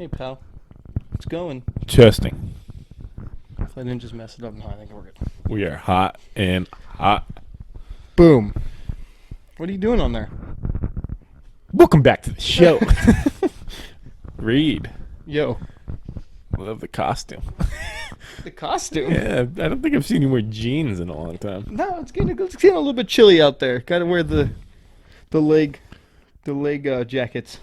Hey, pal. It's going. Testing. If I didn't just mess it up, no, I think we're good. We are hot and hot. Boom. What are you doing on there? Welcome back to the show. Reed. Yo. Love the costume. The costume? Yeah, I don't think I've seen you wear jeans in a long time. No, it's getting a little bit chilly out there. Gotta wear the leg jackets.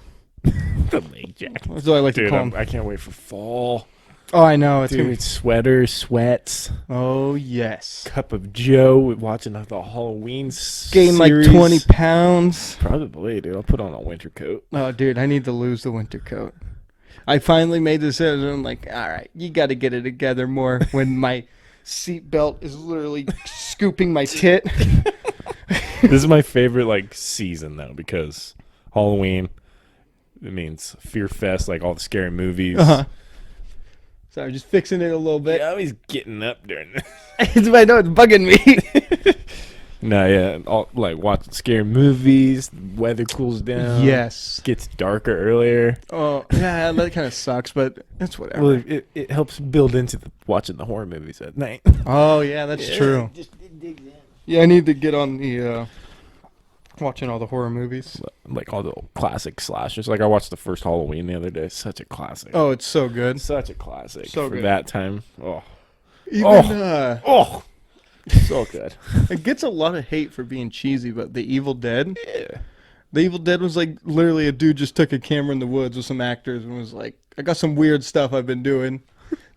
The leg jacket. That's what I like to Dude, call them. I can't wait for fall. Oh, I know. It's Dude, gonna be. sweaters, sweats, Oh yes. cup of Joe, watching the Halloween Gain like series. 20 pounds. Probably, dude. I'll put on a winter coat. Oh, dude, I need to lose the winter coat. I finally made the decision. I'm like, all right, you got to get it together more when my seat belt is literally scooping my tit. This is my favorite season though, because Halloween, it means Fear Fest, like all the scary movies. Uh-huh. Sorry, just fixing it a little bit. Yeah, always getting up during this. I know it's bugging me. No, yeah, watching scary movies. The weather cools down. Yes. Gets darker earlier. Oh, yeah, that kind of sucks, but it's whatever. Well, it helps build into watching the horror movies at night. Oh, yeah, that's true. It digs in. Yeah, I need to get on the watching all the horror movies. Like all the classic slashers. Like I watched the first Halloween the other day. Such a classic. Oh, it's so good. Such a classic. So for good. that time. Oh, Even oh, so good. it gets a lot of hate for being cheesy, but The Evil Dead. Yeah. The Evil Dead was like literally a dude just took a camera in the woods with some actors and was like, I got some weird stuff I've been doing.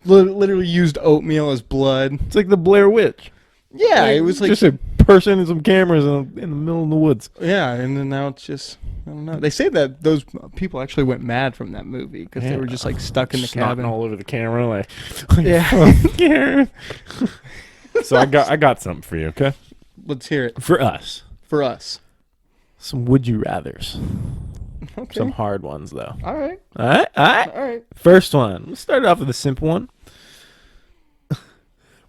Literally used oatmeal as blood. It's like the Blair Witch. Yeah, it was like, just a person and some cameras in the middle of the woods. yeah, and then now it's just, I don't know. They say that those people actually went mad from that movie because they were just like stuck in the Snotting cabin. all over the camera, like Yeah. yeah. So I got something for you, okay? Let's hear it For us, for us. some would you rather's, Okay. some hard ones though. All right. All right, all right. All right. First one. Let's start off with a simple one.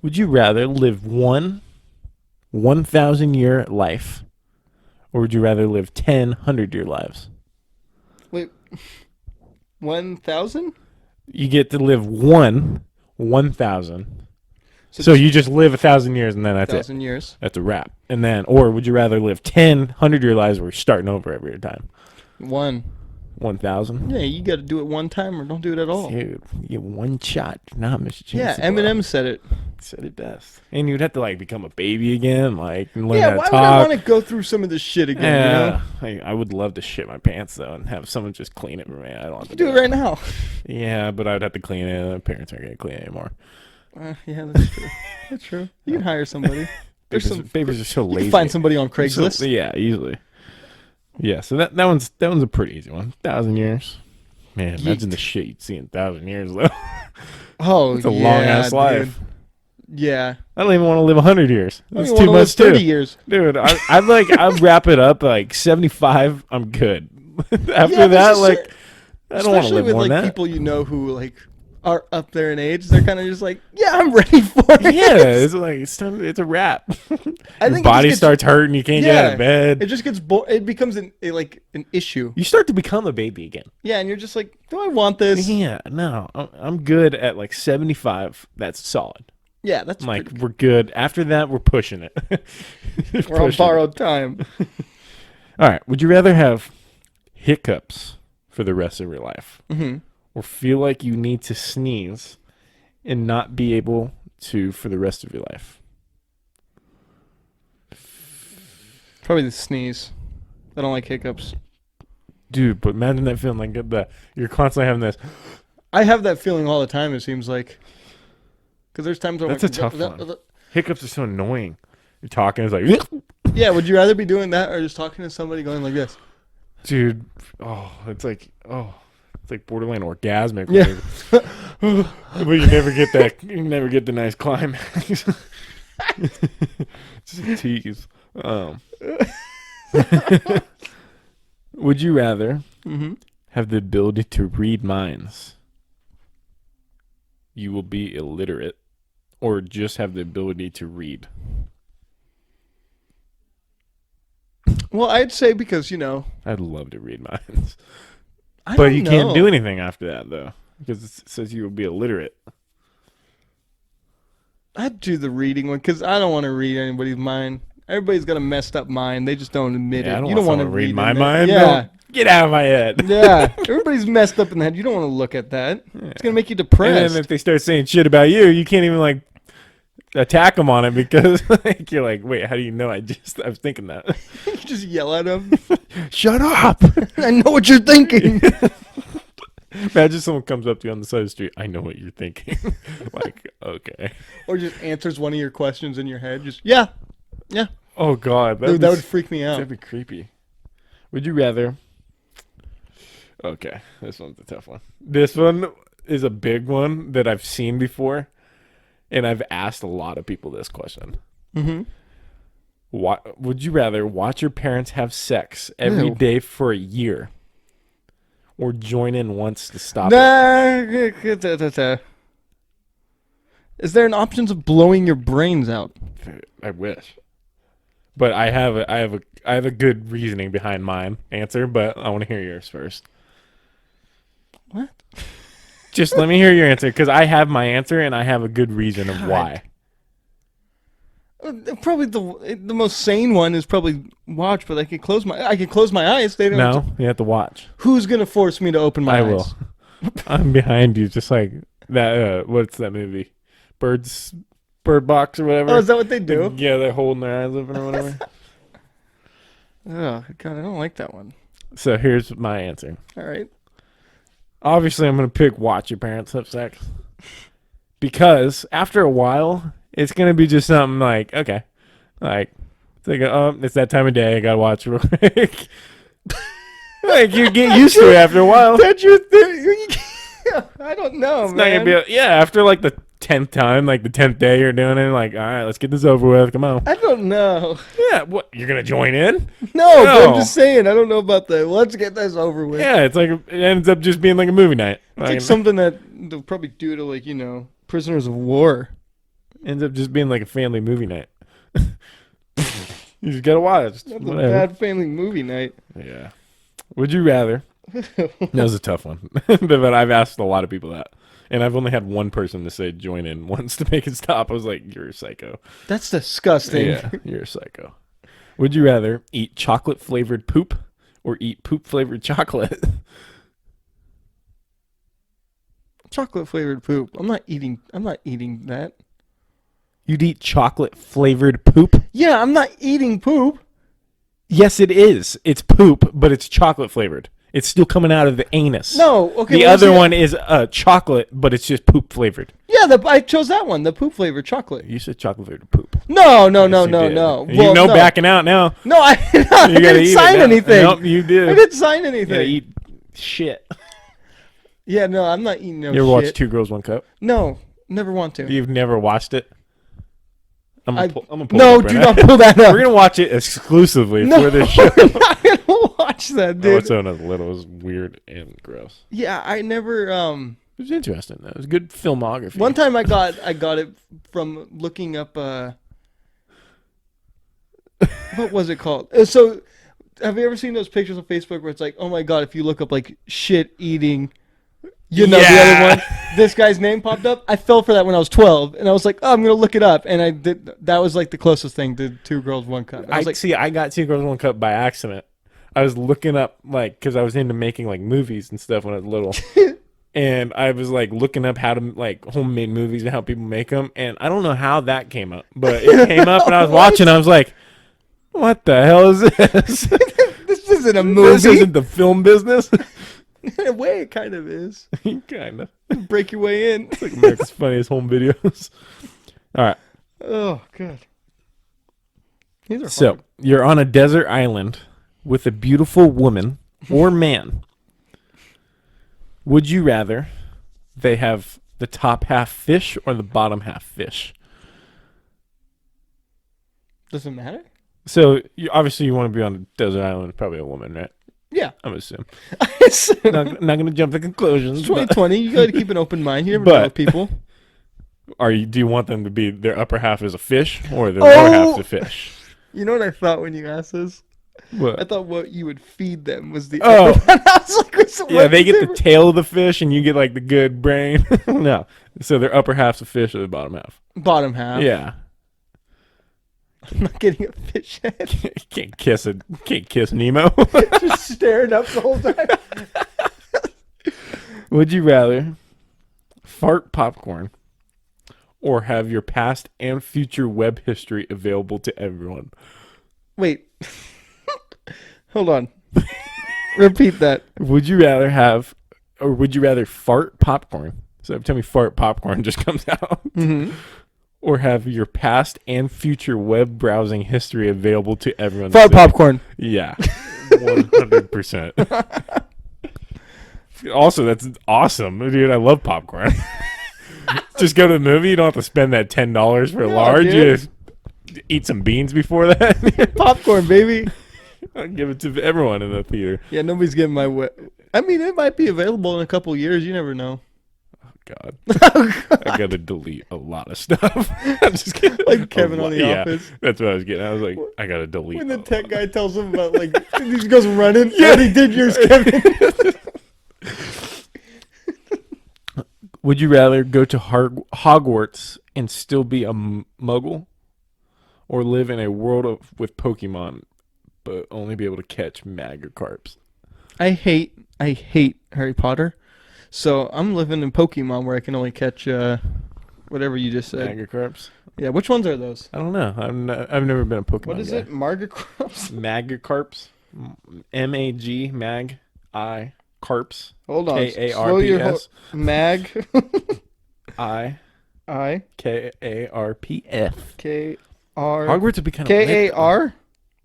Would you rather live 1,000-year life, or would you rather live 10 100-year lives? Wait. 1,000? You get to live 1,000. So just you just live 1,000 years and then that's it. 1,000 years. That's a wrap. And then, or would you rather live 10 100-year lives where you're starting over every time? 1,000? Yeah, you got to do it one time or don't do it at all. Dude, you get one shot. Not miss a Yeah, chance. to grow. Eminem said it. Said it best. And you'd have to become a baby again, and learn Yeah, how why to would I talk. want to go through some of this shit again, you know? Yeah, I would love to shit my pants though and have someone just clean it for me. I don't have to Do it right now. Yeah, but I would have to clean it. My parents aren't gonna clean it anymore. Yeah, that's true. That's true. You can hire somebody. There's Babies are so You lazy. can find somebody on Craigslist. So, yeah, easily. Yeah, so that one's a pretty easy one. 1,000 years. Man, imagine Yeet. the shit you'd see in 1,000 years though. Oh, It's a yeah, long ass dude. life. Yeah. I don't even want to live 100 years. I don't That's even too wanna live much 30 too. years. Dude, I'd wrap it up 75. I'm good. After Yeah, that, there's a I don't want to Especially live with more than that. people who are up there in age, they're kind of just like, yeah, I'm ready for it. Yeah, it's time. It's a wrap. I Your think it just body gets- starts hurting. You can't get out Yeah. of bed. It just gets it becomes an issue. You start to become a baby again. Yeah, and you're just like, do I want this? Yeah, no, I'm good at 75. That's solid. Yeah, that's I'm pretty we're good. After that, we're pushing it. We're on borrowed time. All right. Would you rather have hiccups for the rest of your life, Hmm. or feel like you need to sneeze and not be able to for the rest of your life? Probably the sneeze. I don't like hiccups. Dude, but imagine that feeling you're constantly having this. I have that feeling all the time, it seems like. Because there's times where I'm That's like, a tough one. Hiccups are so annoying. You're talking, it's like, Yeah, would you rather be doing that or just talking to somebody going like this? dude, it's like borderline orgasmic. Yeah. But you never get that. You never get the nice climax. Just a tease. Would you rather Mm-hmm. have the ability to read minds? You will be illiterate, or just have the ability to read? Well, I'd say because, I'd love to read minds, I but don't you can't know. do anything after that, though. because it says you will be illiterate. I'd do the reading one because I don't want to read anybody's mind. Everybody's got a messed up mind. They just don't admit Yeah, it. I don't You want don't want to someone to read read my in it. mind. Yeah. No, get out of my head. Yeah. Everybody's messed up in the head. You don't want to look at that. It's going to make you And depressed. then if they start saying shit about you, you can't even like attack them on it because like, you're like, wait, how do you know? I was thinking that. You just yell at them. Shut up. I know what you're thinking. Imagine someone comes up to you on the side of the street. I know what you're thinking. Like, okay. Or just answers one of your questions in your head. Just, yeah. Yeah. Oh, God. Dude, that would freak me out. That'd be creepy. Would you rather? Okay. This one's a tough one. This one is a big one that I've seen before. And I've asked a lot of people this question. Mm-hmm. Would you rather watch your parents have sex every Ew. day for a year? Or join in once to stop it? Is there an option of blowing your brains out? I wish. But I have a good reasoning behind mine answer, but I want to hear yours first. What? Just let me hear your answer because I have my answer and I have a good reason of why. Probably the most sane one is probably watch, but I could close my eyes. They don't. No, you have to watch. Who's gonna force me to open my I eyes? will. I'm behind you, just like that. What's that movie? Bird Box or whatever. Oh, is that what they do? Yeah, they're holding their eyes open or whatever. Oh God, I don't like that one. So here's my answer. All right. Obviously, I'm gonna pick watch your parents have sex because after a while, it's gonna be just something like okay, like it's like it's that time of day. I gotta watch real quick. Like you get used to it after a while. That's your thing. I don't know, It's not gonna be after like the 10th time, like the 10th day you're doing it. Like all right, let's get this over with. Come on. I don't know. Yeah, what you're gonna join in? No, but I'm No. just saying. I don't know about the. Let's get this over with. Yeah, it's like it ends up just being like a movie night. It's like something that they'll probably do to like prisoners of war. Ends up just being like a family movie night. You just gotta watch. That's Whatever. a bad family movie night. Yeah. Would you rather? That was a tough one, but I've asked a lot of people that, and I've only had one person to say join in once to make it stop. I was like, "You're a psycho." That's disgusting. Yeah, you're a psycho. Would you rather eat chocolate flavored poop or eat poop flavored chocolate? Chocolate flavored poop. I'm not eating that. You'd eat chocolate flavored poop? Yeah, I'm not eating poop. Yes, it is. It's poop, but it's chocolate flavored. It's still coming out of the anus. No, okay. The other one is chocolate, but it's just poop flavored. Yeah, I chose that one, the poop flavored chocolate. You said chocolate flavored poop. No. Yes, you did. Well, You no. backing out now. No, I didn't sign anything. Nope, you did. I didn't sign You gotta anything. eat shit. Yeah, no, I'm not eating no You ever shit. watched Two Girls, One Cup? No, never want to. You've never watched it? I'm gonna pull No, it up do right not now. pull that up. We're gonna watch it exclusively No, for this show. we're not gonna watch that, I dude. watched it when I was little. It was weird and gross. Yeah, I never. It was interesting though. It was good filmography. One time I got it from looking up. What was it called? So, have you ever seen those pictures on Facebook where it's like, oh my god, if you look up like shit eating, the other Yeah. one, this guy's name popped up. I fell for that when I was 12, and I was like, oh, I'm gonna look it up, and I did. That was like the closest thing to Two Girls, One Cup. I was like, I got Two Girls, One Cup by accident. I was looking up like because I was into making like movies and stuff when I was little. And I was like looking up how to like homemade movies and how people make them, and I don't know how that came up, but it came up, and I was watching. I was like, "What the hell is this? this isn't a movie. This isn't the film business." In a way, it kind of is. Kind of. Break your way in. It's like America's Funniest Home Videos. All right. Oh god. These are So hard. you're on a desert island with a beautiful woman or man. Would you rather they have the top half fish or the bottom half fish? Does it matter? So obviously you want to be on a desert island, probably a woman, right? Yeah. I'm assuming. It's Not going to jump to conclusions. but 2020. You got to keep an open mind. You never But- know people. do you want them to be their upper half is a fish or their Oh! lower half is a fish? You know what I thought when you asked this? I What? thought what you would feed them was the Oh. upper one. I was like, what's Yeah, they get the tail of the fish, and you get like the good brain. No, so their upper half's a fish, or the bottom half. bottom half. Yeah, I'm not getting a fish head. can't kiss Nemo. Just staring up the whole time. Would you rather fart popcorn or have your past and future web history available to everyone? Wait. Hold on. Repeat that. Would you rather have, or would you rather fart popcorn? So every time you fart, popcorn just comes out. Mm-hmm. Or have your past and future web browsing history available to everyone. Fart popcorn. Yeah, 100%. Also, that's awesome, dude. I love popcorn. Just go to the movie. You don't have to spend that $10 for a No, large. dude. You just eat some beans before that. Popcorn, baby. I'll give it to everyone in the theater. Yeah, nobody's getting my I mean, it might be available in a couple years. You never know. God, I gotta delete a lot of stuff. I'm just kidding. Like Kevin A on lot- The yeah, Office. that's what I was getting. I was like, I gotta delete. When the a tech lot. guy tells him about, like, he goes running. Yeah, he did yours, Kevin. Would you rather go to Hogwarts and still be a muggle, or live in a world with Pokemon, but only be able to catch Magikarps? I hate Harry Potter. So I'm living in Pokemon where I can only catch whatever you just said. Magikarps? Yeah, which ones are those? I don't know. I've never been a Pokemon What is guy. it? Margacrops? Magikarps? M-A-G, mag, I, carps, Hold on. K-A-R-P-S. Mag. I, I. K-A-R-P-F. K-R. Hogwarts would be kind of K-A-R.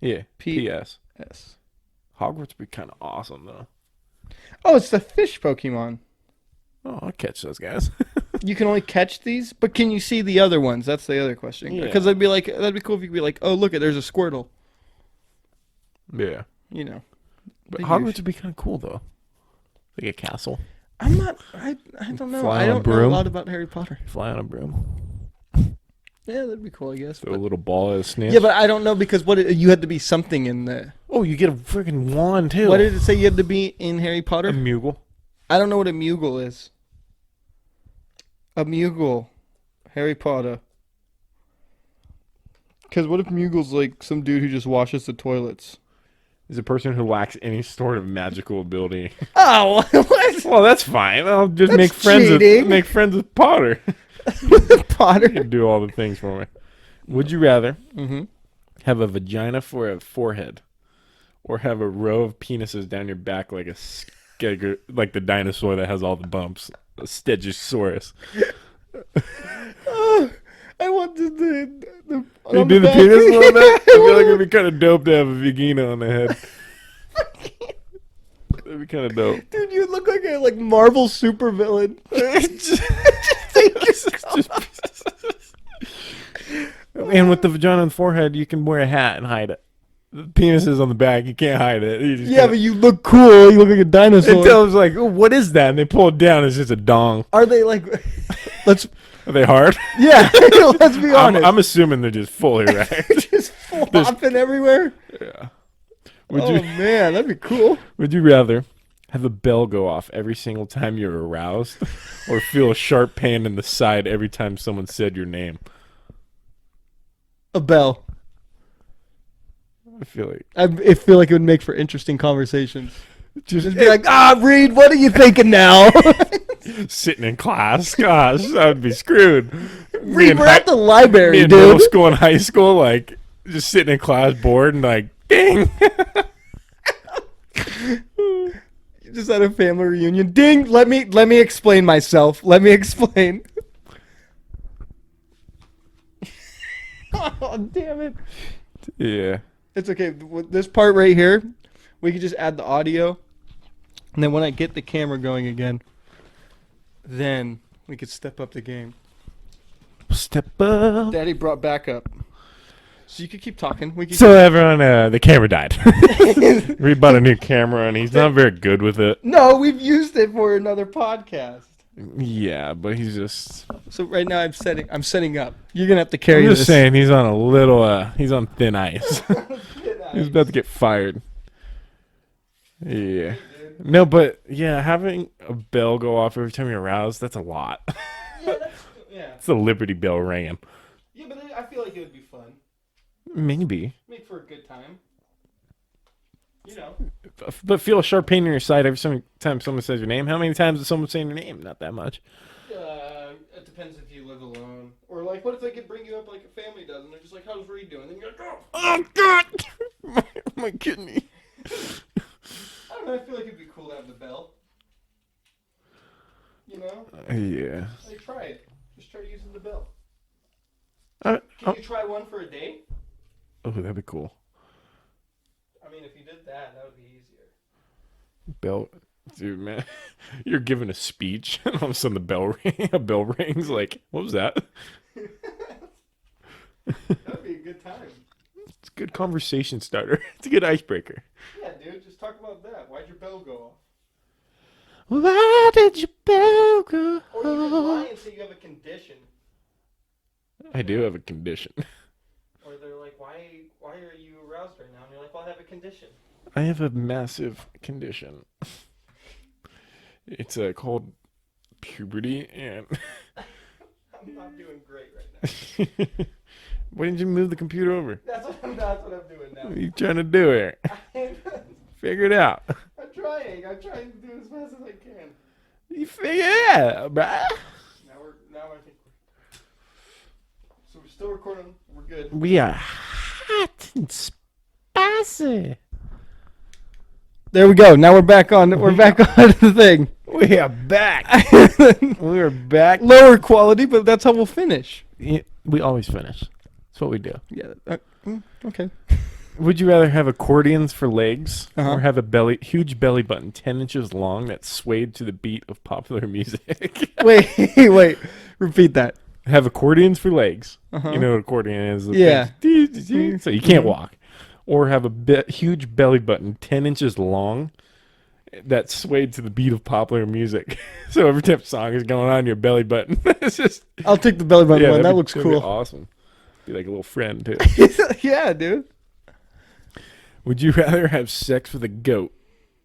Yeah, P- P-S. S. Hogwarts would be kind of awesome, though. Oh, it's the fish Pokemon. Oh, I'll catch those guys. You can only catch these, but can you see the other ones? That's the other question. Yeah. Because that'd be cool if you could be like, oh, look, there's a Squirtle. Yeah. You know. But The Hogwarts use. would be kind of cool, though. Like a castle. I don't know. Fly I on a don't know a broom? lot about Harry Potter. Fly on a broom. Yeah, that'd be cool, I guess. Throw a But, little ball at a snitch. yeah, but I don't know because you had to be something in the. Oh, you get a freaking wand, too. What did it say you had to be in Harry A Potter? Moogle. I don't know what a Moogle is. A Moogle. Harry Potter. Because what if Moogle's like some dude who just washes the toilets? Is a person who lacks any sort of magical ability. Oh, what? Well, that's fine. I'll just That's make friends cheating. with Potter. Potter. You can do all the things for me. Would you rather Mm-hmm. have a vagina for a forehead, or have a row of penises down your back like like the dinosaur that has all the bumps, a Stegosaurus? Oh, I want the You on do the back. penis a little bit? I feel like it'd be kind of dope to have a vagina on the head. That'd be kind of dope. Dude, you look like a Marvel supervillain. And with the vagina on the forehead, you can wear a hat and hide it. The penis is on the back. You can't hide it. You just Yeah, kinda- but you look cool. You look like a dinosaur. Until it's like, oh, what is that? And they pull it down. It's just a dong. Are they like? Let's. Are they hard? Yeah. Let's be honest. I'm assuming they're just fully erect. just flopping everywhere. Yeah. Oh man, that'd be cool. Would you rather have a bell go off every single time you're aroused, or feel a sharp pain in the side every time someone said your name? A bell. I feel like I feel like it would make for interesting conversations. just Just be like, Reed, what are you thinking now? sitting in class. Gosh, I would be screwed. Me Reed, in we're hi- at the me library, in middle dude. school and high school, like just sitting in class bored and like, ding. Just at a family reunion. Ding. Let me explain myself. Let me explain. Oh damn it. Yeah. It's okay. With this part right here, we could just add the audio, and then when I get the camera going again, then we could step up the game. Step up. Daddy brought backup, so you could keep talking. We could. So everyone, the camera died. We bought a new camera and he's not very good with it. No, we've used it for another podcast. Yeah, but he's just. So right now I'm setting up. You're gonna have to carry I'm this. just saying he's on a little. He's on thin ice. He's about to get fired. Yeah. No, but yeah, having a bell go off every time you're aroused, that's a lot. Yeah. It's the Liberty Bell ringing. Yeah, but I feel like it would be fun. Maybe. Make for a good time. You know. But feel a sharp pain in your side every time someone says your name. How many times does someone say your name? Not that much. It depends if you live alone. Or, like, what if they could bring you up like a family does, and they're just like, how's Reed doing? And then you're like, Oh, God! my kidney. I don't know, I feel like it'd be cool to have the bell. You know? Yeah. Like, try it. Just try using the bell. Can Can you try one for a day? Oh, that'd be cool. I mean, if you did that, that would be easier. Bell, dude, man, you're giving a speech, and all of a sudden a bell rings. Like, what was that? That'd be a good time. It's a good conversation starter. It's a good icebreaker. Yeah, dude, just talk about that. Why'd your bell go off? Why did your bell go Or you could lie off? and say you have a condition. I do have a condition. Or they're like, why are you aroused right now? And you're like, well, I have a condition. I have a massive condition. It's called puberty, and I'm not doing great right now. why didn't you move the computer over? That's what I'm doing now. What are you trying to do here? Figure it out. I'm trying to do as fast as I can. You figure it out, bruh. Now I think so we're still recording. We're good. We are hot and spicy. There we go. Now we're back on the thing. We are back. We are back. Lower quality, but that's how we'll finish. Yeah, we always finish. That's what we do. Yeah. Okay. Would you rather have accordions for legs Uh-huh. or have a huge belly button 10 inches long that swayed to the beat of popular music? Wait. Repeat that. Have accordions for legs. Uh-huh. You know what accordion is? The Yeah. thing- So you can't walk. Or have a huge belly button 10 inches long that swayed to the beat of popular music. So every time a song is going on, your belly button. It's just. I'll take the belly button one. That that'd looks that'd be cool. awesome. Be like a little friend, too. Yeah, dude. Would you rather have sex with a goat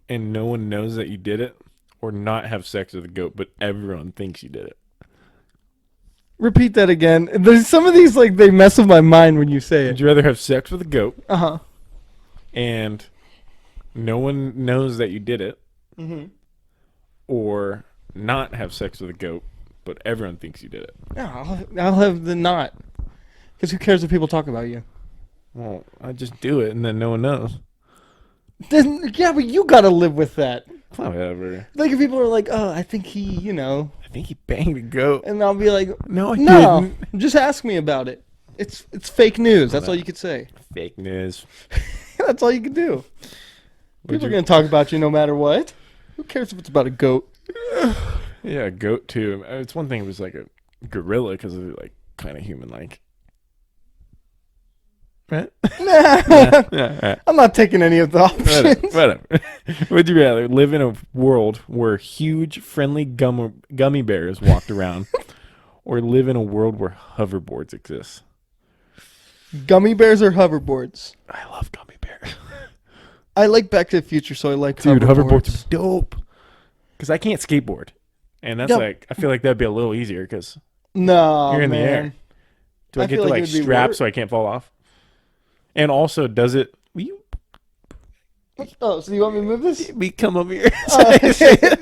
and no one knows that you did it, or not have sex with a goat but everyone thinks you did it? Repeat that again. There's some of these like they mess with my mind when you say Would it. you rather have sex with a goat Uh-huh. and no one knows that you did it, Mm-hmm. or not have sex with a goat but everyone thinks you did it? No, I'll have the not. Because who cares if people talk about you? Well, I just do it and then no one knows. Then yeah, but you gotta live with that. Whatever. Like if people are like, oh, I think he, you know, I think he banged a goat. and I'll be like, No, I no, didn't. just ask me about it. It's fake news. That's all you could say. Fake news. That's all you can do. Would People are you- gonna talk about you no matter what. Who cares if it's about a goat? Yeah, a goat too. It's one thing if it was like a gorilla because of like kind of human-like. Right? Yeah. I'm not taking any of the options. Whatever. Would you rather live in a world where huge, friendly gummy bears walked around, or live in a world where hoverboards exist? Gummy bears or hoverboards? I love gummy bears. I like Back to the Future, so I like Dude, hoverboards. hoverboards are dope. Because I can't skateboard. And that's Yeah. like, I feel like that'd be a little easier because No, you're in the man. air. Do I I get feel to like like it would be strap worse. so I can't fall off? And also, does it? Will you Oh, so you want me to move this? we come over here? Oh,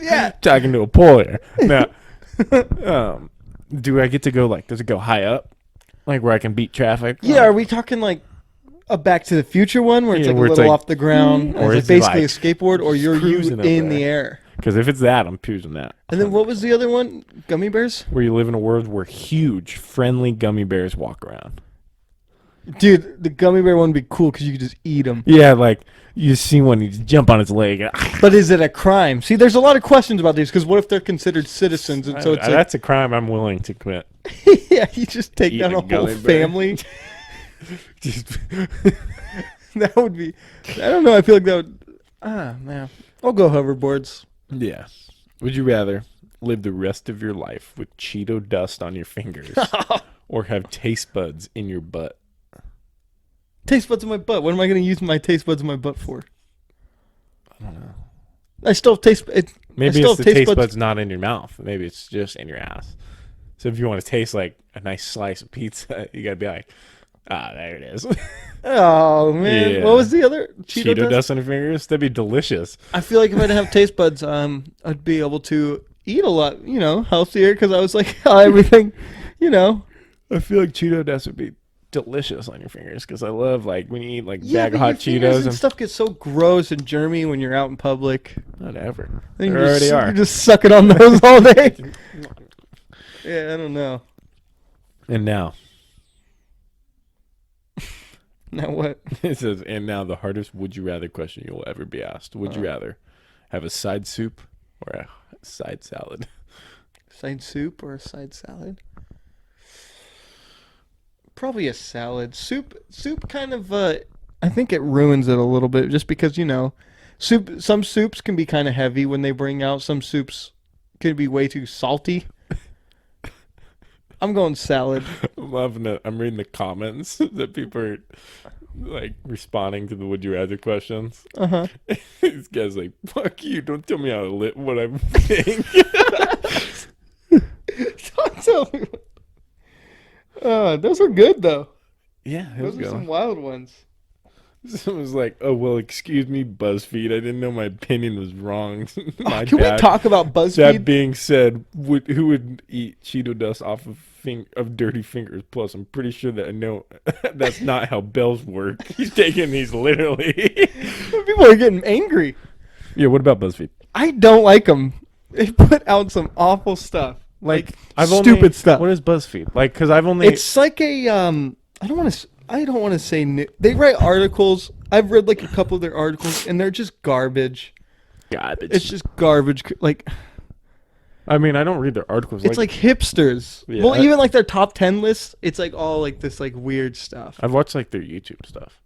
yeah. Talking to a pole here. Now, do I get to go like? Does it go high up, like where I can beat traffic? Yeah, are we talking like a Back to the Future one where it's Yeah, like a where it's little like, off the ground, or or is is it it basically like a skateboard, or you're you cruising up in there? the air? Because if it's that, I'm choosing that. And then what was the other one? Gummy bears? Where you live in a world where huge, friendly gummy bears walk around. Dude, the gummy bear one would be cool because you could just eat them. Yeah, like you see one, you just jump on its leg. But is it a crime? See, there's a lot of questions about these because what if they're considered citizens? And so it's like, That's a crime I'm willing to commit. yeah, you just take Eat down a a whole gummy bear. family. Just That would be, I don't know, I feel like that would, man. I'll go hoverboards. yeah. Would you rather live the rest of your life with Cheeto dust on your fingers, or have taste buds in your butt? Taste buds in my butt. What am I gonna use my taste buds in my butt for? I don't know. I still have taste. I Maybe still it's the have taste buds not in your mouth. Maybe it's just in your ass. So if you want to taste like a nice slice of pizza, you gotta be like, there it is. Oh man, Yeah. what was the other Cheeto dust on your fingers? That'd be delicious. I feel like if I didn't have taste buds, I'd be able to eat a lot, healthier because I was like everything, I feel like Cheeto dust would be delicious on your fingers because I love like when you eat like Yeah, bag but of hot your fingers Cheetos and stuff gets so gross and germy when you're out in public. whatever. Then They you already are. You're just sucking on those all day. Yeah, I don't know. And now Now what? it says, and now the hardest would you rather question you'll ever be asked. Would you rather have a side soup or a side salad? Side soup or a side salad? Probably a salad. Soup kind of I think it ruins it a little bit just because, some soups can be kind of heavy when they bring out. Some soups can be way too salty. I'm going salad. I'm loving it. I'm reading the comments that people are like responding to the would you rather questions. Uh-huh. This guy's like, fuck you, don't tell me how to live what I'm saying. Don't tell me. Those were good though. Yeah, Those are some wild ones. Someone's like, oh, well, excuse me, BuzzFeed. I didn't know my opinion was wrong. My Can bad. we talk about That BuzzFeed? being said, who would eat Cheeto dust off of dirty fingers? Plus, I'm pretty sure that I know that's not how bells work. He's taking these literally. People are getting angry. Yeah, what about BuzzFeed? I don't like them. They put out some awful stuff. Like stupid stuff. What is BuzzFeed? Like, because I've only. It's like a I don't want to say new. They write articles. I've read like a couple of their articles, and they're just garbage. garbage. It's just garbage. Like I mean, I don't read their articles. it's like hipsters. Yeah, Well, even like their top 10 lists, it's like all like this like weird stuff. I've watched like their YouTube stuff.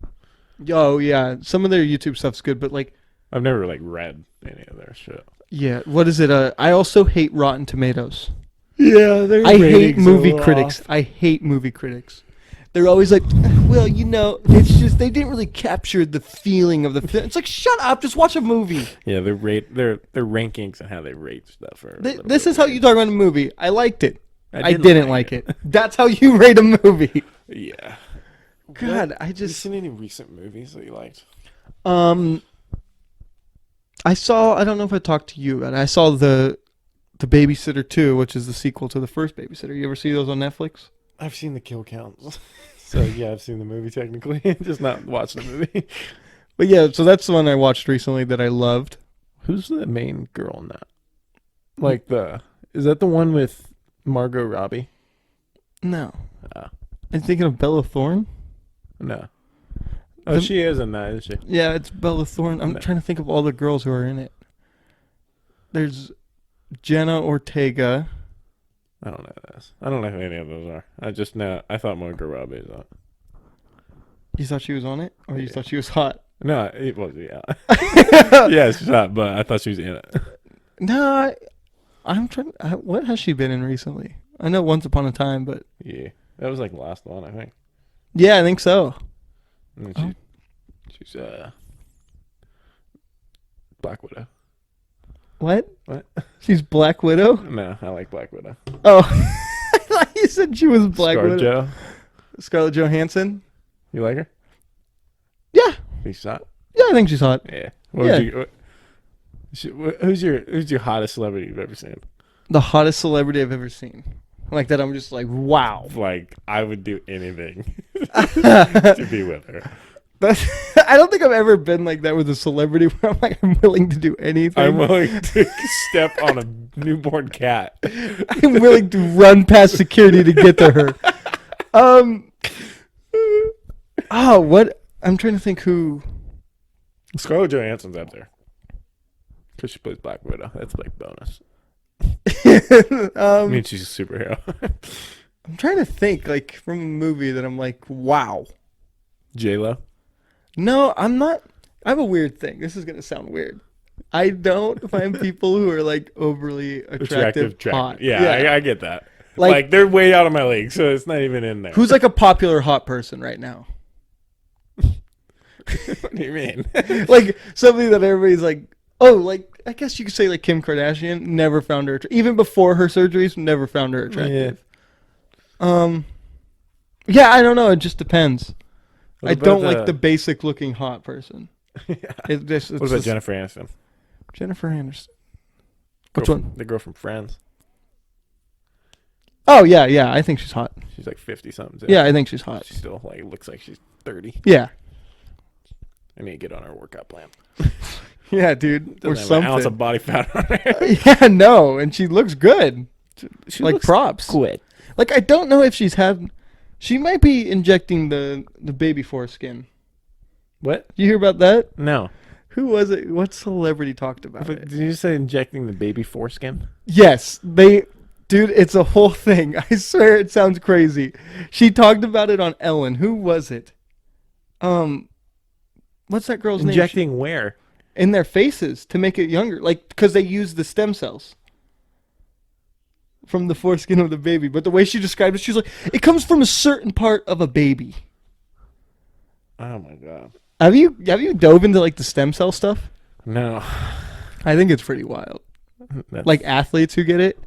Oh yeah, some of their YouTube stuff's good, but like I've never like read any of their shit. yeah, what is it? I also hate Rotten Tomatoes. Yeah, their I hate movie critics. I hate movie critics. They're always like, well, it's just they didn't really capture the feeling of the film. It's like, shut up, just watch a movie. Yeah, their rankings and how they rate stuff are. This is how you talk about a movie. I liked it. I didn't didn't like it. That's how you rate a movie. Yeah. God, I Have you just seen any recent movies that you liked? I don't know if I talked to you about it. I saw the Babysitter 2, which is the sequel to the first Babysitter. You ever see those on Netflix? I've seen the kill counts. So yeah, I've seen the movie technically, just not watched the movie. But yeah, so that's the one I watched recently that I loved. Who's the main girl in that? Like is that the one with Margot Robbie? No. Uh, I'm thinking of Bella Thorne. no. Oh, she is in that, isn't she? Yeah, it's Bella Thorne. I'm No. trying to think of all the girls who are in it. There's Jenna Ortega. I don't know this. I don't know who any of those are. I just know. I thought Margot Robbie was on it. You thought she was on it? Or you Yeah. thought she was hot? No, it was yeah. Yeah, she's hot, but I thought she was in it. No, I'm trying. What has she been in recently? I know Once Upon a Time, but Yeah, that was like the last one, I think. yeah, I think so. And Oh. she's Black Widow. What? What? She's Black Widow? No, I like Black Widow. Oh, I thought you said she was Black Widow. ScarJo. Scarlett Johansson? You like her? Yeah, She's hot. yeah, I think she's hot. Yeah. What Yeah. would who's your hottest celebrity you've ever seen? The hottest celebrity I've ever seen. Like that, I'm just like, wow. Like I would do anything to be with her. I don't think I've ever been like that with a celebrity where I'm like, I'm willing to do anything. I'm willing to step on a newborn cat. I'm willing to run past security to get to her. What? I'm trying to think who. Scarlett Johansson's up there because she plays Black Widow. That's like bonus. I mean, she's a superhero. I'm trying to think like from a movie that I'm like, wow. J-Lo. No, I'm not. I have a weird thing. This is gonna sound weird. I don't find people who are like overly attractive hot. Yeah, I get that. Like- Like they're way out of my league, so it's not even in there. Who's like a popular hot person right now? What do you mean? Like something that everybody's like, oh, like I guess you could say like Kim Kardashian never found her even before her surgeries, never found her attractive. Yeah, I don't know. It just depends. What I about don't like the basic looking hot person. Yeah. It's What about just- Jennifer Aniston? Jennifer Aniston? Which Girl one? from- the girl from Friends. Oh yeah, yeah. I think she's hot. She's like 50 something. Yeah, I think she's hot. She still like looks like she's 30. Yeah, I need to get on her workout plan. yeah, dude, or Doesn't have an ounce of something. body fat on her. Yeah, no, and she looks good. She Like looks props. quick. Like I don't know if she's had. She might be injecting the baby foreskin. What? You hear about that? No. Who was it? What celebrity talked about But it? did you just say injecting the baby foreskin? Yes, dude, it's a whole thing. I swear it sounds crazy. She talked about it on Ellen. Who was it? What's that girl's name? Injecting where? In their faces to make it younger, like because they use the stem cells from the foreskin of the baby. But the way she described it, she's like, it comes from a certain part of a baby. Oh my god. Have you dove into like the stem cell stuff? No. I think it's pretty wild. That's, Like athletes who get it,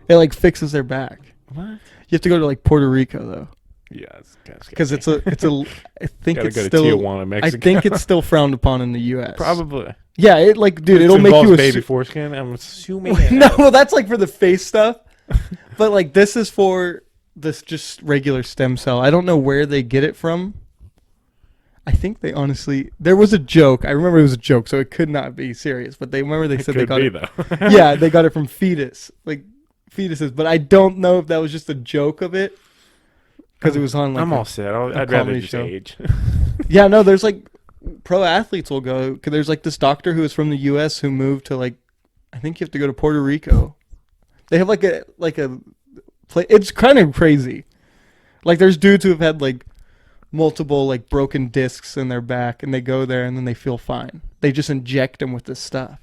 it like fixes their back. what? You have to go to like Puerto Rico though, Yeah, it's kind of because it's a I think Gotta it's go to still Tijuana, I Mexico. think it's still frowned upon in the U.S. probably. Yeah, it like dude, It it'll make involves you a baby foreskin. I'm assuming. no, well, that's like for the face stuff. But like this is for this just regular stem cell. I don't know where they get it from. I think they honestly there was a joke. I remember it was a joke, so it could not be serious. But they said they Could got be it. though. Yeah, they got it from fetuses. But I don't know if that was just a joke of it because it was on like I'm a- all set. I'd a rather comedy just show. age. Yeah, no, there's like pro athletes will go because there's like this doctor who is from the U.S. who moved to like I think you have to go to Puerto Rico. They have like a play. It's kind of crazy. Like there's dudes who have had like multiple like broken discs in their back, and they go there and then they feel fine. They just inject them with this stuff.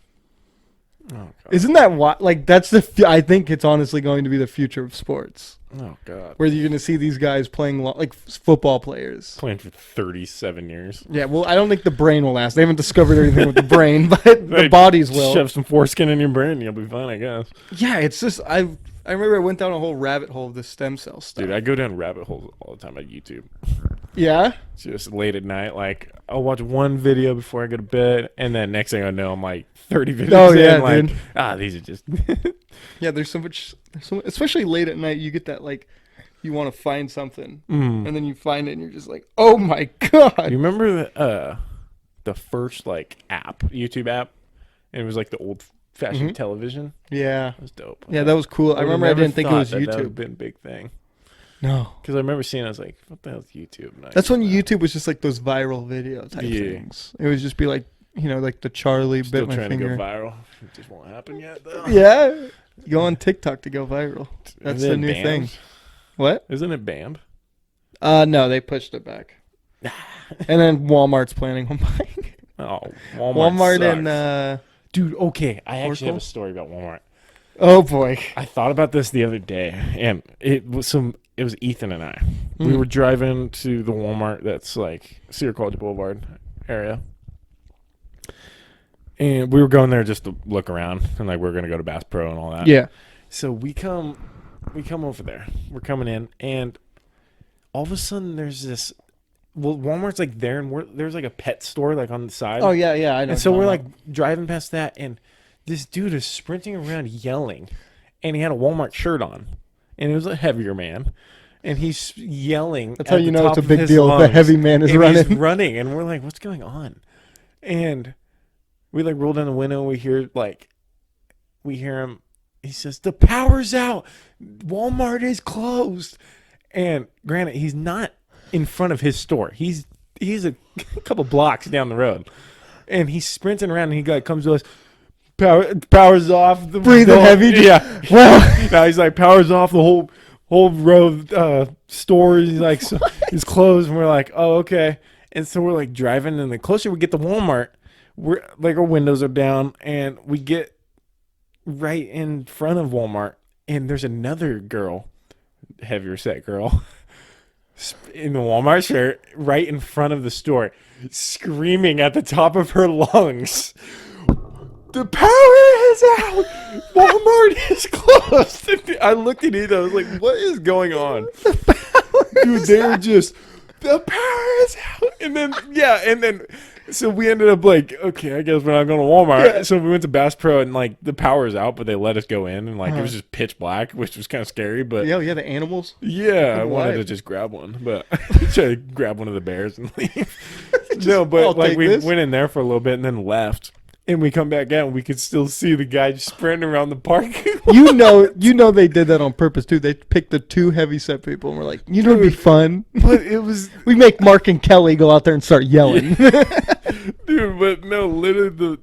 Oh god. Isn't that what? Like that's I think it's honestly going to be the future of sports, Oh god. where you're going to see these guys playing like football players. Playing for 37 years. Yeah, well, I don't think the brain will last. They haven't discovered anything with the brain, but the Hey, bodies will. Shove some foreskin in your brain, and you'll be fine, I guess. Yeah, it's just I remember I went down a whole rabbit hole of this stem cell stuff. Dude, I go down rabbit holes all the time on YouTube. Yeah. Just late at night, like I'll watch one video before I go to bed, and then next thing I know, I'm like 30 videos Oh, yeah, in, like, dude. these are just. Yeah, there's so much, especially late at night, you get that like, you want to find something, Mm. and then you find it, and you're just like, oh my god. You remember the first like app, YouTube app? And it was like the old fashioned Mhm. television. Yeah. That was dope. Yeah, that was cool. I remember I never didn't think it was thought that would have YouTube. been a big thing. No. Because I remember seeing, I was like, what the hell is YouTube? And I That's when used that. YouTube was just like those viral video type Yeah. things. It would just be like, like the Charlie Still bit my trying to finger. go viral. It just won't happen yet, though. Yeah. Go on TikTok to go viral. That's Isn't the it new banned? thing. What? Isn't it banned? No, they pushed it back. And then Walmart's planning on buying it. Oh, Walmart sucks. and Dude, okay. I actually have Oracle? a story about Walmart. oh boy. I thought about this the other day, and it was Ethan and I. We Mhm. were driving to the Walmart that's like Cedar College Boulevard area. And we were going there just to look around, and like we were gonna go to Bass Pro and all that. Yeah. So we come over there. We're coming in, and all of a sudden there's this. Well, Walmart's like there, and there's like a pet store like on the side. Oh yeah, yeah. I know. And so we're what like driving past that, and this dude is sprinting around yelling, and he had a Walmart shirt on, and it was a heavier man, and he's yelling. that's how at you the know it's top a of big his deal. The lungs, heavy man is and running. He's running, and we're like, "What's going on?" And we like roll down the window, and we hear him. He says, "The power's out. Walmart is closed." And granted, he's not in front of his store. He's a couple blocks down the road, and he's sprinting around. And he like comes to us. Power's off. Breathing heavy. Yeah. Well, Now he's like, power's off. The whole row of stores. He's like, is closed, and we're like, oh okay. And so we're like driving, and the closer we get to Walmart, we're like our windows are down, and we get right in front of Walmart, and there's another girl, heavier set girl, in the Walmart shirt right in front of the store, screaming at the top of her lungs, "The power is out! Walmart is closed!" I looked at Ethan. I was like, "What is going on?" Dude, they were just, "The power is out!" And then so we ended up like, okay, I guess we're not going to Walmart. Yeah. So we went to Bass Pro, and like the power is out, but they let us go in, and like it was just pitch black, which was kind of scary. But Yeah, the animals. yeah, I Good wanted to life. just grab one, but try to grab one of the bears and leave. No, I'll but like take we this. went in there for a little bit and then left. And we come back out and we could still see the guy just sprinting around the park. You know they did that on purpose too. They picked the two heavy set people and were like, you know, it'd be fun. But it was, We make Mark and Kelly go out there and start yelling. dude, but no, literally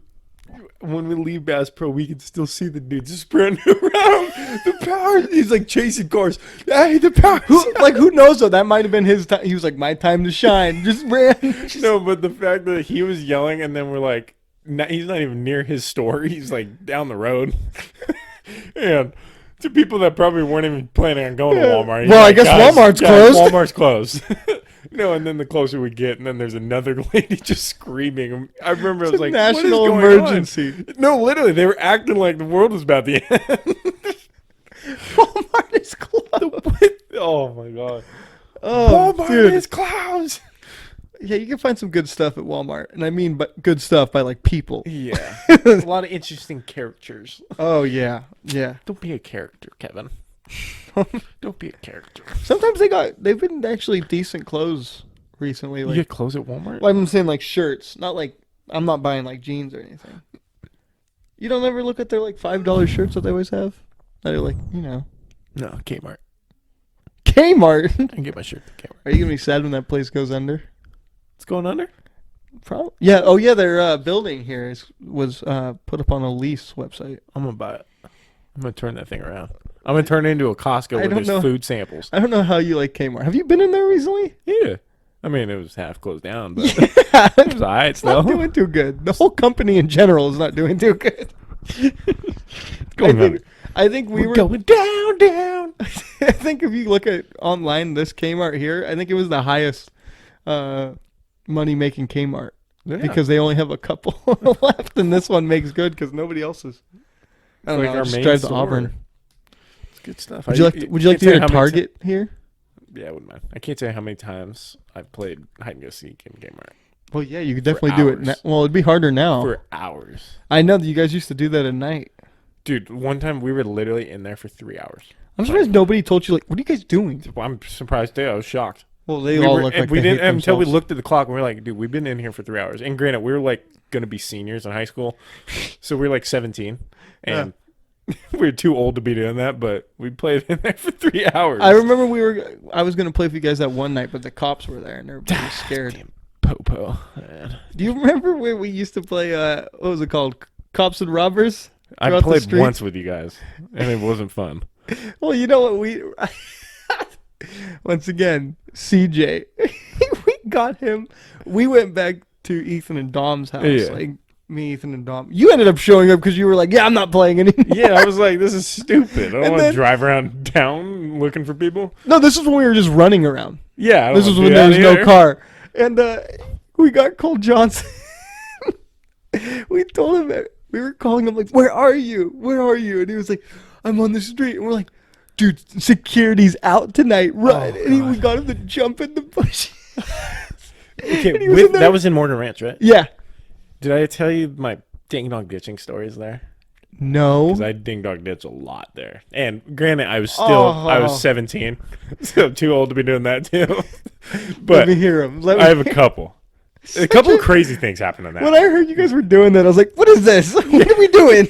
when we leave Bass Pro, we can still see the dude just sprinting around the power. He's like chasing cars. Hey, the power. Who knows though? That might have been his time. He was like, my time to shine. Just ran. No, but the fact that he was yelling and then we're like, he's not even near his store. He's like down the road. And to people that probably weren't even planning on going to Yeah. Walmart. he's Well, I like, guess Walmart's closed." Walmart's closed. No, and then the closer we get, and then there's another lady just screaming. I remember I was like, what is National going emergency. on? No, literally, they were acting like the world was about to end. Walmart is closed. Oh my god. Oh, Walmart dude. is closed. Yeah, you can find some good stuff at Walmart, and I mean, but good stuff by like people. Yeah. A lot of interesting characters. Oh yeah, yeah. Don't be a character, Kevin. Don't be a character. Sometimes they've been actually decent clothes recently. You Like, get clothes at Walmart? well, I'm saying like shirts, not like I'm not buying like jeans or anything. You don't ever look at their like $5 shirts that they always have. That are like, you know, No, Kmart. Kmart. I can get my shirt at Kmart. Are you gonna be sad when that place goes under? It's going under? Probably. Yeah. Oh yeah, their building here was put up on a lease website. I'm gonna buy it. I'm gonna turn that thing around. I'm gonna turn it into a Costco I where don't there's know. food samples. I don't know how you like Kmart. Have you been in there recently? Yeah. I mean, it was half closed down, but it was alright It's not still. doing too good. The whole company in general is not doing too good. It's going under. I think we were. going down. I think if you look at online, this Kmart here, I think it was the highest money making Kmart Yeah. because they only have a couple left, and this one makes good because nobody else is. I don't Like know. our It just main drives to store. Auburn. It's good stuff. Would you like? Would you like to hear a Target here? Yeah, I wouldn't mind. I can't tell you how many times I've played hide and go seek in Kmart Well, yeah, you could definitely do it. hours. Well, it'd be harder now. for hours. I know that you guys used to do that at night. Dude, one time we were literally in there for 3 hours. I'm surprised nobody told you like, what are you guys doing? I'm surprised too. I was shocked. Well, they We all were- look and like we they didn't hate until we themselves. looked at the clock and we are like, dude, we've been in here for 3 hours. And granted, we were like gonna be seniors in high school, so we were like 17, and we were too old to be doing that. But we played in there for 3 hours. I remember I was gonna play with you guys that one night, but the cops were there and everybody was scared. Damn Popo. Man. Do you remember where we used to play? What was it called? Cops and robbers. I Throughout the played street? once with you guys, and it wasn't fun. Well, you know what we. Once again, CJ, we got him. We went back to Ethan and Dom's house. Yeah. Like me, Ethan, and Dom. You ended up showing up because you were like, "Yeah, I'm not playing anymore." Yeah, I was like, this is stupid. I don't And want to then- drive around town looking for people. No, this is when we were just running around. Yeah, I don't This wanna was do when there that was no either. car, and we got Cole Johnson. We told him we were calling him like, "Where are you? Where are you?" And he was like, "I'm on the street." And we're like, "Dude, security's out tonight, run!" Oh, and we God. got him to jump in the bush. Okay, And he was in there. that was in Morgan Ranch, right? Yeah. Did I tell you my ding dong ditching stories there? No. Because I ding dong ditch a lot there. And granted, I was 17, so too old to be doing that too. Let But me hear him. Let me I have a couple. A couple of crazy things happened on that. When I heard you guys were doing that, I was like, "What is this? What are we doing?"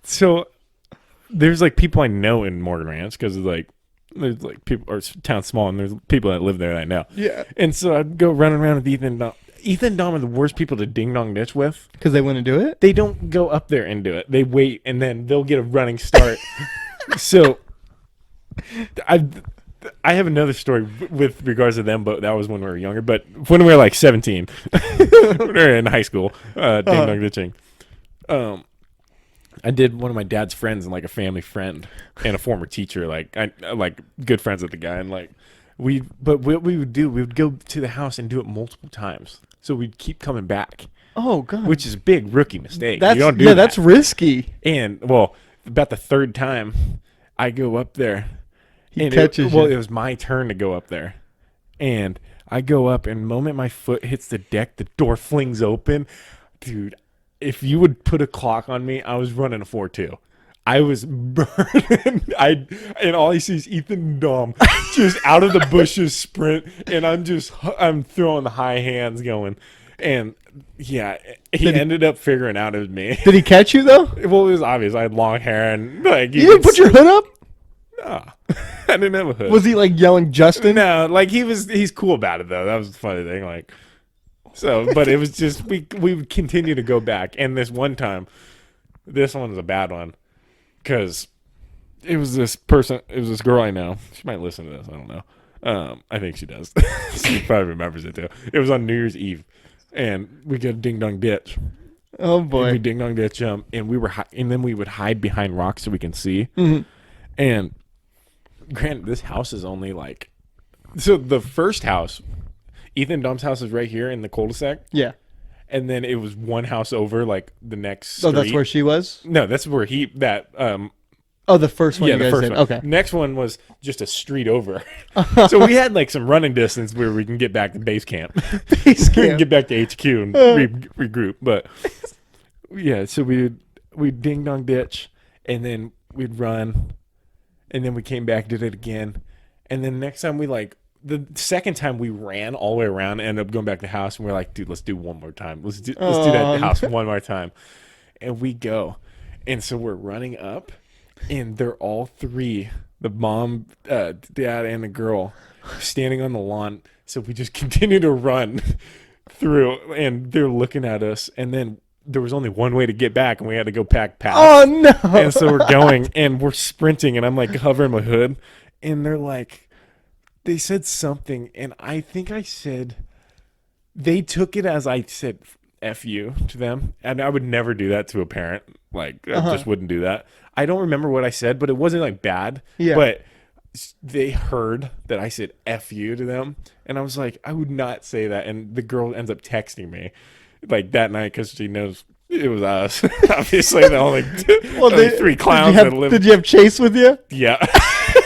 So there's like people I know in Morgan Ranch because like there's like people or town's small and there's people that live there that I know. Yeah. And so I'd go running around with Ethan and Dom. Ethan and Dom are the worst people to ding dong ditch with. Because they want to do it. They don't go up there and do it. They wait and then they'll get a running start. So I have another story with regards to them, but that was when we were younger. But when we were like 17, when we were in high school, ding dong ditching. I did one of my dad's friends and like a family friend and a former teacher, like I like good friends with the guy, and like But what we would do, we would go to the house and do it multiple times. So we'd keep coming back, Oh god. which is a big rookie mistake. That's You don't do yeah, that. that's risky. And well, about the third time, I go up there. He catches Well, you. it was my turn to go up there, and I go up, and the moment my foot hits the deck, the door flings open. Dude, if you would put a clock on me, I was running a 4-2. I was burning. And all I see is Ethan and Dom just out of the bushes sprint, and I'm throwing the high hands going, and yeah, he ended up figuring out it was me. Did he catch you though? Well, it was obvious. I had long hair and like You didn't put your hood up? Nah, I didn't have a hood. Was he like yelling Justin? No, like he's cool about it though. That was the funny thing. Like, so, but it was just we would continue to go back, and this one time, this one was a bad one. Because it was this girl I know. She might listen to this. I don't know. I think she does. She probably remembers it too. It was on New Year's Eve, and we got a ding dong ditch. Oh And we boy. ding dong ditch and we were and then we would hide behind rocks so we can see. Mm-hmm. And granted, this house is only like, so the first house, Ethan and Dom's house is right here in the cul-de-sac, Yeah. and then it was one house over, like the next. So that's street. where she was? No, that's where Oh, the first one yeah, you the guys first did. one. Okay. Next one was just a street over. So we had like some running distance where we can get back to base camp. Base We can camp. get back to HQ and regroup. But yeah, so we'd ding dong ditch, and then we'd run, and then we came back, did it again, and then next time the second time we ran all the way around, ended up going back to the house, and we're like, dude, let's do one more time. Let's do that house one more time, and we go, and so we're running up. And they're all three, the mom, dad, and the girl, standing on the lawn. So we just continue to run through, and they're looking at us. And then there was only one way to get back, and we had to go back past. Oh no. And so we're going, and we're sprinting, and I'm like covering my hood. And they're like, they said something, and I think I said, they took it as I said F you to them. And I would never do that to a parent. Like, I just wouldn't do that. I don't remember what I said, but it wasn't like bad. Yeah. But they heard that I said F you to them. And I was like, I would not say that. And the girl ends up texting me like that night because she knows it was us. Obviously, the only, only three clowns that lived. Did you have Chase with you? Yeah.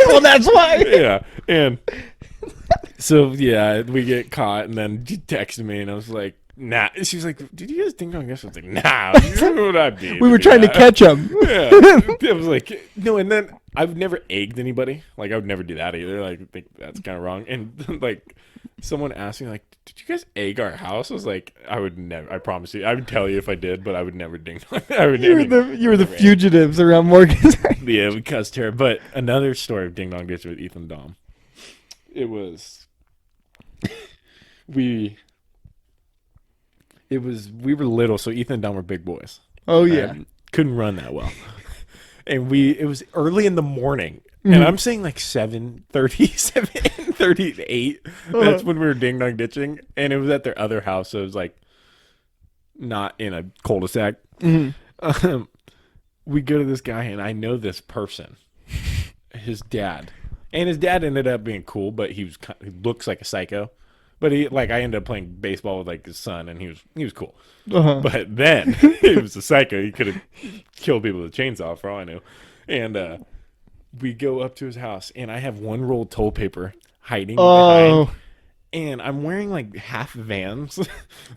Well, that's why. Yeah. And so, yeah, we get caught. And then she texted me, and I was like, nah. She was like, did you guys ding dong? I was like, nah. Who would I be? We were trying to catch him. Yeah. I was like, no. And then I've never egged anybody. Like, I would never do that either. Like, I think that's kind of wrong. And like, someone asked me, like, did you guys egg our house? I was like, I would never. I promise you. I would tell you if I did, but I would never ding dong. I would You were the fugitives around Morgan's. Yeah, we cussed her. But another story of ding dong ditch with Ethan and Dom. It was we were little, so Ethan and Dom were big boys. Oh yeah. Couldn't run that well. And it was early in the morning. And I'm saying like 7:30, 7:30 to 8. That's when we were ding dong ditching. And it was at their other house, so it was like not in a cul-de-sac. We go to this guy, and I know this person, his dad. And his dad ended up being cool, but he looks like a psycho. But I ended up playing baseball with like his son, and he was cool. But then he was a psycho. He could have killed people with a chainsaw for all I knew. And we go up to his house, and I have one roll of toilet paper hiding behind. And I'm wearing like half Vans,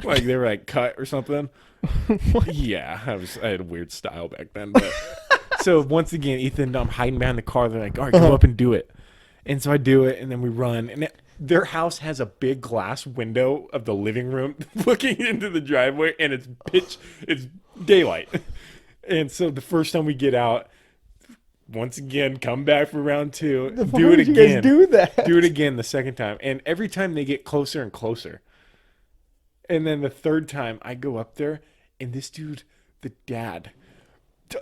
like they were like cut or something. Yeah, I had a weird style back then. But so once again, Ethan and Dom hiding behind the car. They're like, all right, go up and do it. And so I do it, and then we run. And their house has a big glass window of the living room looking into the driveway, and it's daylight. And so the first time we get out, once again, come back for round 2, do it again. You guys do that? Do it again the second time. And every time they get closer and closer. And then the third time I go up there, and this dude, the dad,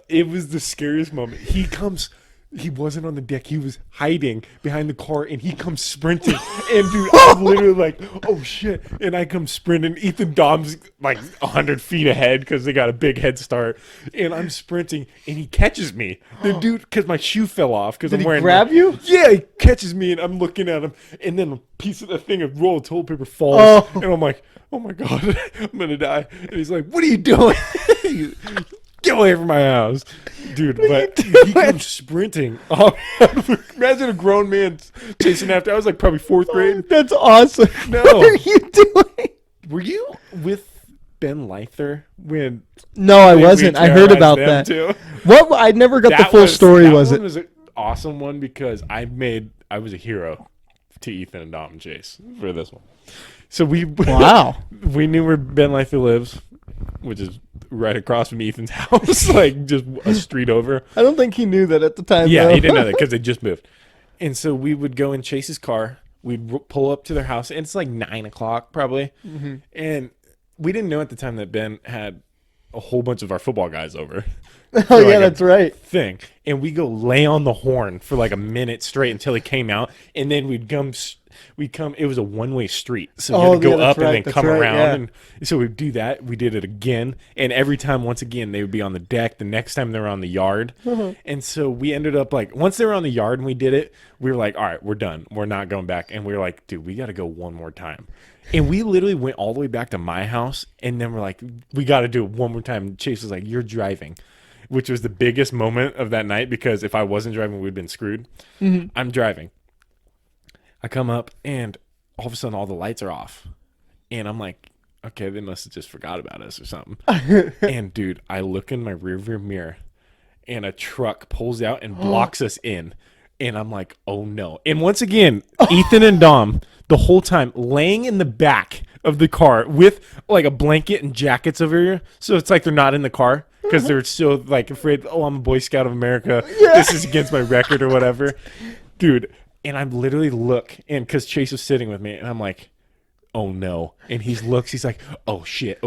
it was the scariest moment. He comes He wasn't on the deck. He was hiding behind the car, and he comes sprinting. And dude, I'm literally like, "Oh shit!" And I come sprinting. Ethan Dom's like 100 feet ahead because they got a big head start. And I'm sprinting, and he catches me. The dude, because my shoe fell off because I'm he wearing. grab you? Yeah, he catches me, and I'm looking at him, and then a piece of the thing of roll of toilet paper falls, Oh. and I'm like, "Oh my god, I'm gonna die!" And he's like, "What are you doing?" Get away from my house, dude. But he comes sprinting. Oh, imagine a grown man chasing after. I was like probably fourth grade. That's awesome. No. What are you doing? Were you with Ben Lyther when No, I we wasn't. I heard terrorized about them that. too? What? I never got the full story. That Was one it? was an awesome one because I was a hero to Ethan and Dom and Chase for this one. So Wow. we knew where Ben Lyther lives, which is right across from Ethan's house, like just a street over. I don't think he knew that at the time. Yeah, though. he didn't know that because they just moved. And so we would go in Chase's car. We'd pull up to their house, and it's like 9 o'clock probably. Mm-hmm. And we didn't know at the time that Ben had a whole bunch of our football guys over. Oh for, yeah, like, a that's right. Thing. And we go lay on the horn for like a minute straight until he came out. And then we'd come, it was a one-way street. So you had to go that's up and right, then that's come right, around. yeah. And so we'd do that. We did it again. And every time, once again, they would be on the deck. The next time they were on the yard. And so we ended up like, once they were on the yard and we did it, we were like, all right, we're done. We're not going back. And we were like, dude, we got to go one more time. And we literally went all the way back to my house. And then we're like, we got to do it one more time. And Chase was like, you're driving. Which was the biggest moment of that night because if I wasn't driving, we'd been screwed. Mm-hmm. I'm driving. I come up and all of a sudden all the lights are off. And I'm like, okay, they must have just forgot about us or something. And dude, I look in my rearview mirror and a truck pulls out and blocks us in. And I'm like, oh no. And once again, Ethan and Dom, the whole time laying in the back of the car with like a blanket and jackets over here. So it's like they're not in the car because they're still like afraid, oh, I'm a Boy Scout of America. Yeah. This is against my record or whatever. Dude, and I literally look, and because Chase was sitting with me, and I'm like, oh no. And he looks, he's like, oh shit.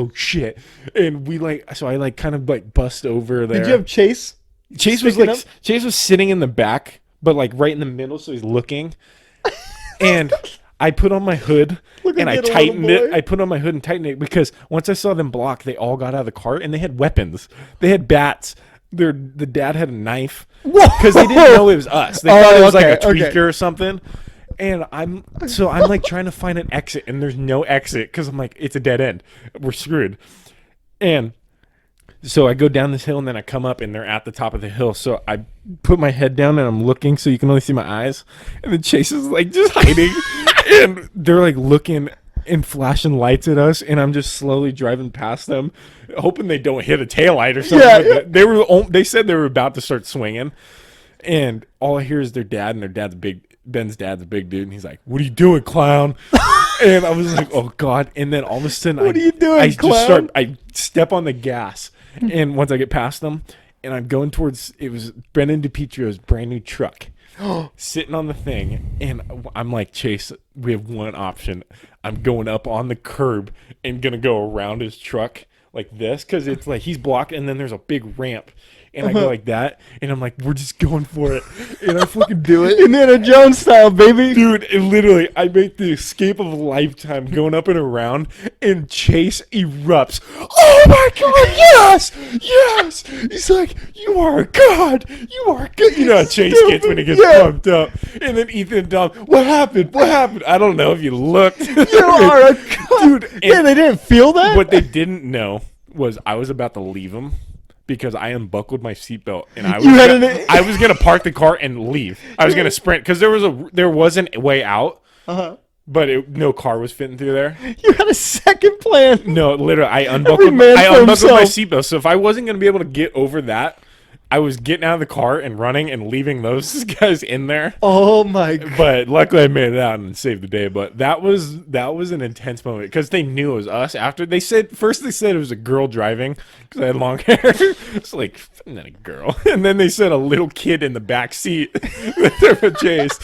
And we like, so I like kind of like bust over there. Did you have Chase? Chase was Picking like, up? Chase was sitting in the back, but like right in the middle, so he's looking. And I put on my hood Look and at I little tightened it. boy. I put on my hood and tightened it because once I saw them block, they all got out of the car and they had weapons. They had bats. The dad had a knife because they didn't know it was us. They thought it was like a tweaker or something. And I'm like trying to find an exit and there's no exit because I'm like, it's a dead end. We're screwed. And so I go down this hill and then I come up and they're at the top of the hill. So I put my head down and I'm looking so you can only see my eyes. And then Chase is like just hiding. And they're like looking and flashing lights at us. And I'm just slowly driving past them, hoping they don't hit a taillight or something. Yeah. But they said they were about to start swinging. And all I hear is their dad, and their dad's Ben's dad's a big dude. And he's like, what are you doing, clown? And I was like, oh God. And then all of a sudden, What are you doing, clown? I step on the gas. And once I get past them, and I'm going towards, it was Brendan DiPietro's brand new truck sitting on the thing. And I'm like, Chase, we have one option. I'm going up on the curb and going to go around his truck like this. Cause it's like, he's blocked. And then there's a big ramp. And I go like that. And I'm like, we're just going for it. And I fucking do it. Indiana Jones style, baby. Dude, it literally, I made the escape of a lifetime going up and around, and Chase erupts. Oh my God, yes! He's like, you are a god, you are good. You know how Chase gets when he gets Yeah. pumped up. And then Ethan and Dom, what happened? I don't know if you looked. You are a Dude, and Yeah, they didn't feel that. what they didn't know was I was about to leave them. Because I unbuckled my seatbelt and I was gonna park the car and leave. I was gonna sprint because there wasn't a way out, but no car was fitting through there. You had a second plan. No, literally, I Every unbuckled man for my himself. seatbelt. So if I wasn't gonna be able to get over that, I was getting out of the car and running and leaving those guys in there. Oh my God. But luckily I made it out and saved the day. But that was an intense moment because they knew it was us. After they said it was a girl driving because I had long hair. It's like, I'm not a girl. And then they said a little kid in the back seat with a Chase.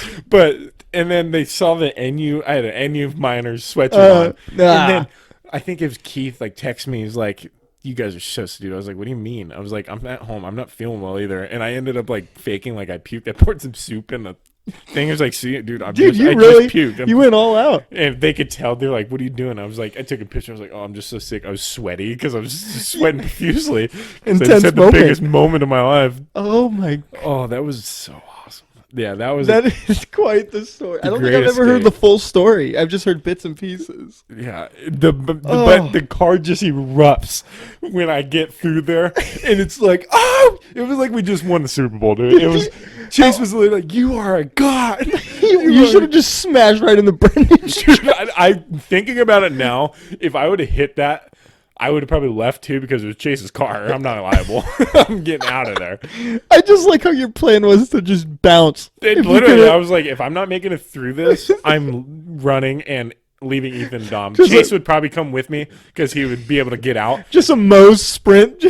And then they saw the NU. I had an NU minors sweatshirt on. Nah. And then I think it was Keith like text me. He's like, you guys are so stupid. I was like, what do you mean? I was like, I'm at home. I'm not feeling well either. And I ended up like faking like I puked. I poured some soup in the thing. I was like, see, dude, I you just puked. you went all out. And they could tell. They're like, what are you doing? I was like, I took a picture. I was like, oh, I'm just so sick. I was sweaty because I was just sweating profusely. 'Cause I just Intense had the moment. biggest moment of my life. Oh my! Oh, that was so awesome. Yeah, that was That is quite the story. I don't think I've greatest ever heard day. the full story. I've just heard bits and pieces. yeah. Oh. But the car just erupts when I get through there, and it's like, oh, it was like we just won the Super Bowl, dude. It was Chase was literally like, you are a god. You should have just smashed right in the Brendan. Dude, I'm thinking about it now. If I would have hit that, I would have probably left too because it was Chase's car. I'm not liable. I'm getting out of there. I just like how your plan was to just bounce. It If you literally, could've- I was like, if I'm not making it through this, I'm running and leaving Ethan and Dom. 'Cause Chase it- would probably come with me because he would be able to get out. just a Moe's sprint.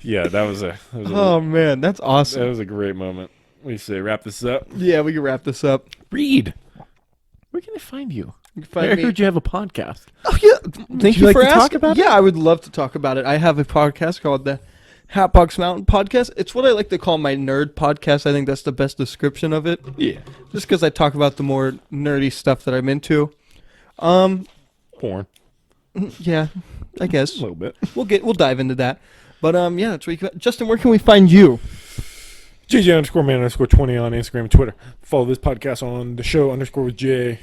Yeah, that was a Oh man, that's that awesome. was a great moment. What do you say? Wrap this up. Yeah, we can wrap this up. Reed, where can I find you? You can find I me- heard you have a podcast. Oh yeah, thank you you like for to talk asking. about it? Yeah, I would love to talk about it. I have a podcast called the Hatbox Mountain Podcast. It's what I like to call my nerd podcast. I think that's the best description of it. Yeah, Just because I talk about the more nerdy stuff that I'm into. porn Yeah, I guess a little bit. we'll dive into that. But yeah, that's where you can, Justin. Where can we find you? JJ_man_20 on Instagram and Twitter. Follow this podcast on the show _ J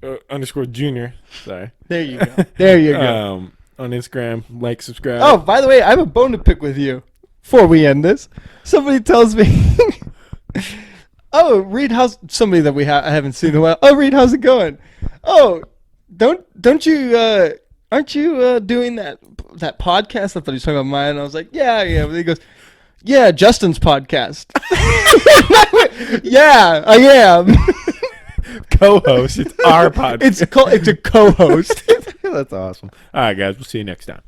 _ Junior. Sorry. There you go. There you go. On Instagram, like, subscribe. Oh, by the way, I have a bone to pick with you. Before we end this, somebody tells me, "Oh, Reed, how's somebody that I haven't seen in a while? Oh, Reed, how's it going? Oh, don't you aren't you doing that podcast?" I thought he was talking about mine. And I was like, "Yeah." But he goes, "Yeah, Justin's podcast." Yeah, I am. co-host. It's our podcast. It's a co-host. That's awesome. All right, guys. We'll see you next time.